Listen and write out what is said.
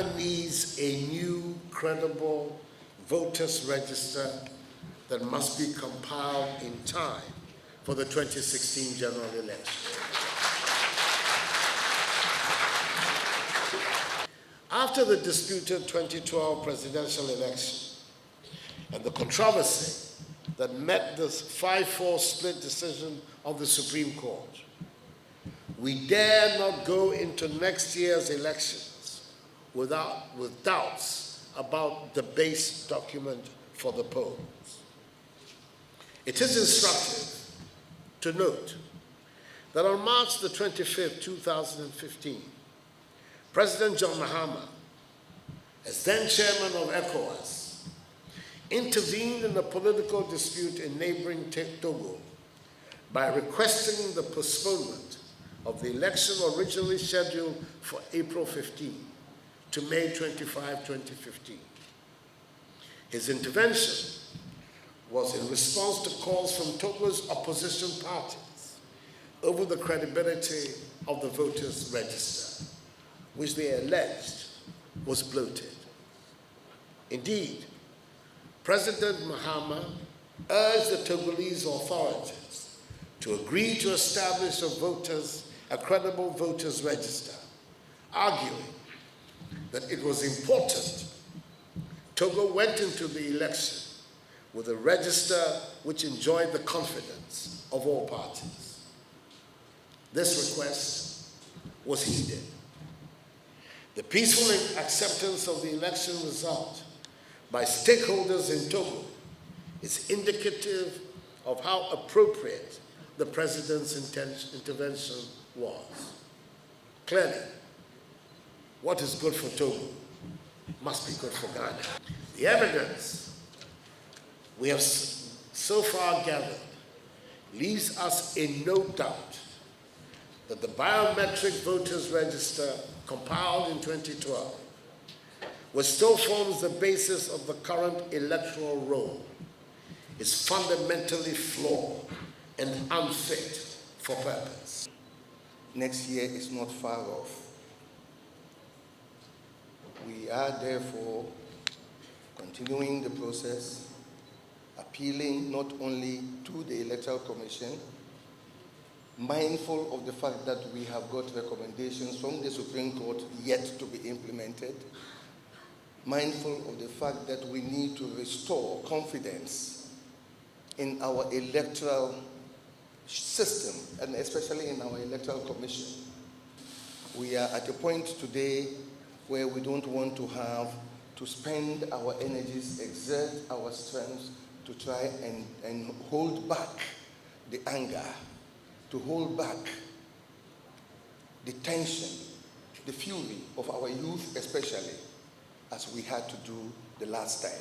Ghana needs a new, credible voters register that must be compiled in time for the 2016 general election. After the disputed 2012 presidential election and the controversy that met the 5-4 split decision of the Supreme Court, we dare not go into next year's elections with doubts about the base document for the polls. It is instructive to note that on March the 25th, 2015, President John Mahama, as then chairman of ECOWAS, intervened in a political dispute in neighboring Togo by requesting the postponement of the election originally scheduled for April 15 to May 25, 2015. His intervention was in response to calls from Togo's opposition parties over the credibility of the voters' register, which they alleged was bloated. Indeed, President Mahama urged the Togolese authorities to agree to establish a credible voters' register, arguing that it was important Togo went into the election with a register which enjoyed the confidence of all parties. This request was heeded. The peaceful acceptance of the election result by stakeholders in Togo is indicative of how appropriate the president's intervention was. Clearly, what is good for Togo must be good for Ghana. The evidence we have so far gathered leaves us in no doubt that the biometric voters register compiled in 2012, which still forms the basis of the current electoral roll, is fundamentally flawed and unfit for purpose. Next year is not far off. We are therefore continuing the process, appealing not only to the Electoral Commission, mindful of the fact that we have got recommendations from the Supreme Court yet to be implemented, mindful of the fact that we need to restore confidence in our electoral system, and especially in our Electoral Commission. We are at a point today where we don't want to have to spend our energies, exert our strength to try and hold back the anger, to hold back the tension, the fury of our youth especially, as we had to do the last time.